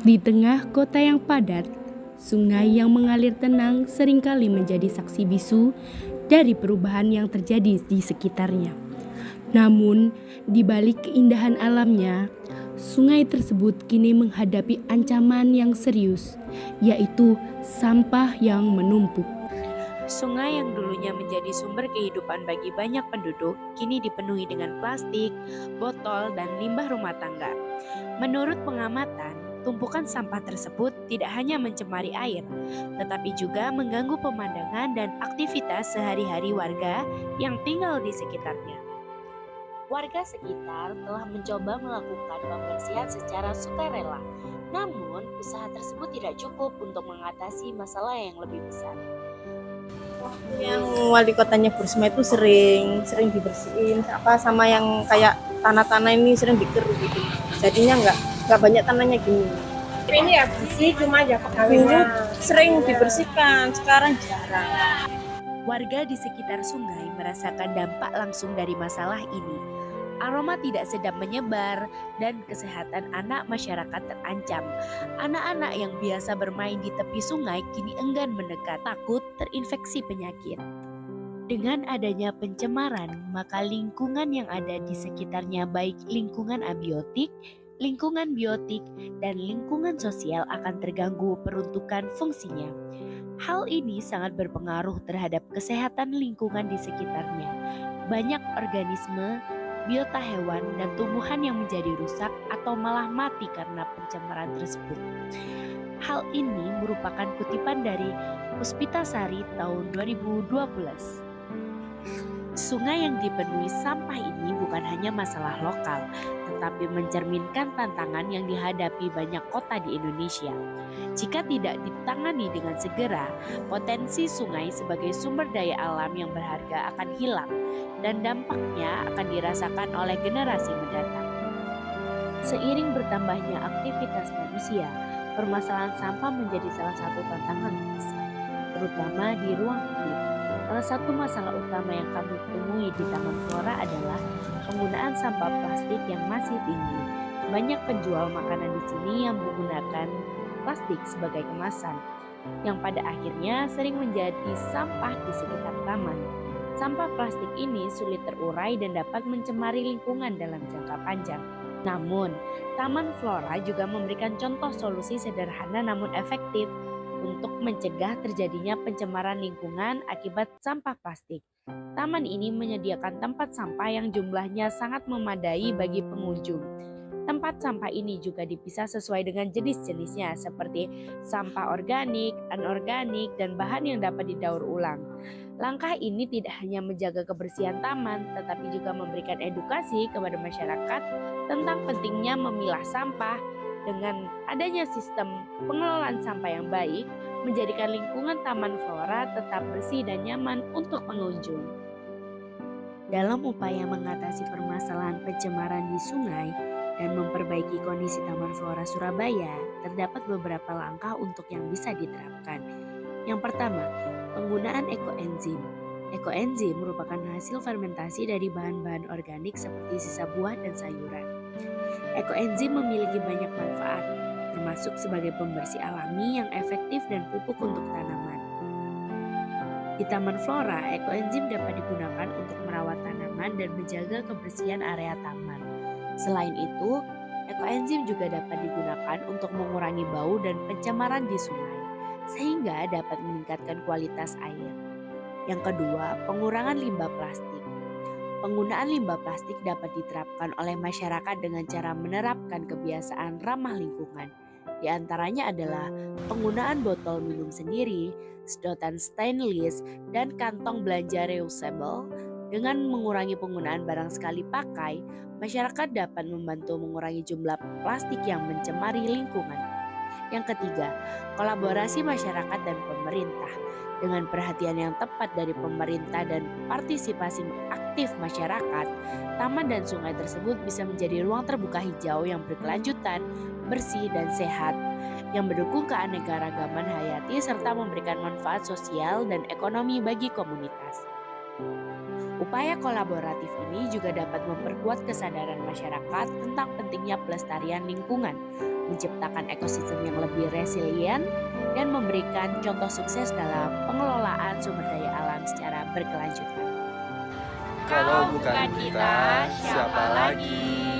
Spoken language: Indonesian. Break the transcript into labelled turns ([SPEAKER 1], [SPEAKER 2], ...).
[SPEAKER 1] Di tengah kota yang padat, sungai yang mengalir tenang seringkali menjadi saksi bisu dari perubahan yang terjadi di sekitarnya. Namun, di balik keindahan alamnya, sungai tersebut kini menghadapi ancaman yang serius, yaitu sampah yang menumpuk.
[SPEAKER 2] Sungai yang dulunya menjadi sumber kehidupan bagi banyak penduduk, kini dipenuhi dengan plastik, botol, dan limbah rumah tangga. Menurut pengamatan, tumpukan sampah tersebut tidak hanya mencemari air, tetapi juga mengganggu pemandangan dan aktivitas sehari-hari warga yang tinggal di sekitarnya. Warga sekitar telah mencoba melakukan pembersihan secara sukarela, namun usaha tersebut tidak cukup untuk mengatasi masalah yang lebih besar.
[SPEAKER 3] Yang wali kotanya Burisma itu sering dibersihin sama yang kayak tanah-tanah ini sering dikeruk gitu. Jadinya nggak banyak tanahnya gini.
[SPEAKER 4] Ini ya bersih, cuma ya pegawainya
[SPEAKER 3] Sering dibersihkan, sekarang jarang.
[SPEAKER 2] Warga di sekitar sungai merasakan dampak langsung dari masalah ini. Aroma tidak sedap menyebar dan kesehatan anak masyarakat terancam. Anak-anak yang biasa bermain di tepi sungai kini enggan mendekat, takut terinfeksi penyakit. Dengan adanya pencemaran, maka lingkungan yang ada di sekitarnya baik lingkungan abiotik, lingkungan biotik, dan lingkungan sosial akan terganggu peruntukan fungsinya. Hal ini sangat berpengaruh terhadap kesehatan lingkungan di sekitarnya. Banyak organisme, biota hewan, dan tumbuhan yang menjadi rusak atau malah mati karena pencemaran tersebut. Hal ini merupakan kutipan dari Puspitasari tahun 2012. Sungai yang dipenuhi sampah ini bukan hanya masalah lokal, tetapi mencerminkan tantangan yang dihadapi banyak kota di Indonesia. Jika tidak ditangani dengan segera, potensi sungai sebagai sumber daya alam yang berharga akan hilang dan dampaknya akan dirasakan oleh generasi mendatang. Seiring bertambahnya aktivitas manusia, permasalahan sampah menjadi salah satu tantangan besar, terutama di ruang publik. Salah satu masalah utama yang kami temui di Taman Flora adalah penggunaan sampah plastik yang masih tinggi. Banyak penjual makanan di sini yang menggunakan plastik sebagai kemasan, yang pada akhirnya sering menjadi sampah di sekitar taman. Sampah plastik ini sulit terurai dan dapat mencemari lingkungan dalam jangka panjang. Namun, Taman Flora juga memberikan contoh solusi sederhana namun efektif untuk mencegah terjadinya pencemaran lingkungan akibat sampah plastik. Taman ini menyediakan tempat sampah yang jumlahnya sangat memadai bagi pengunjung. Tempat sampah ini juga dipisah sesuai dengan jenis-jenisnya seperti sampah organik, anorganik, dan bahan yang dapat didaur ulang. Langkah ini tidak hanya menjaga kebersihan taman, tetapi juga memberikan edukasi kepada masyarakat tentang pentingnya memilah sampah. Dengan adanya sistem pengelolaan sampah yang baik, menjadikan lingkungan Taman Flora tetap bersih dan nyaman untuk pengunjung. Dalam upaya mengatasi permasalahan pencemaran di sungai dan memperbaiki kondisi Taman Flora Surabaya, terdapat beberapa langkah untuk yang bisa diterapkan. Yang pertama, penggunaan ekoenzim. Ekoenzim merupakan hasil fermentasi dari bahan-bahan organik seperti sisa buah dan sayuran. Ekoenzim memiliki banyak manfaat, termasuk sebagai pembersih alami yang efektif dan pupuk untuk tanaman. Di Taman Flora, ekoenzim dapat digunakan untuk merawat tanaman dan menjaga kebersihan area taman. Selain itu, ekoenzim juga dapat digunakan untuk mengurangi bau dan pencemaran di sungai, sehingga dapat meningkatkan kualitas air. Yang kedua, pengurangan limbah plastik. Penggunaan limbah plastik dapat diterapkan oleh masyarakat dengan cara menerapkan kebiasaan ramah lingkungan. Di antaranya adalah penggunaan botol minum sendiri, sedotan stainless, dan kantong belanja reusable. Dengan mengurangi penggunaan barang sekali pakai, masyarakat dapat membantu mengurangi jumlah plastik yang mencemari lingkungan. Yang ketiga, kolaborasi masyarakat dan pemerintah. Dengan perhatian yang tepat dari pemerintah dan partisipasi aktif masyarakat, taman dan sungai tersebut bisa menjadi ruang terbuka hijau yang berkelanjutan, bersih dan sehat, yang mendukung keanekaragaman hayati serta memberikan manfaat sosial dan ekonomi bagi komunitas. Upaya kolaboratif ini juga dapat memperkuat kesadaran masyarakat tentang pentingnya pelestarian lingkungan, menciptakan ekosistem yang lebih resilient, dan memberikan contoh sukses dalam pengelolaan sumber daya alam secara berkelanjutan.
[SPEAKER 5] Kalau bukan kita, siapa lagi?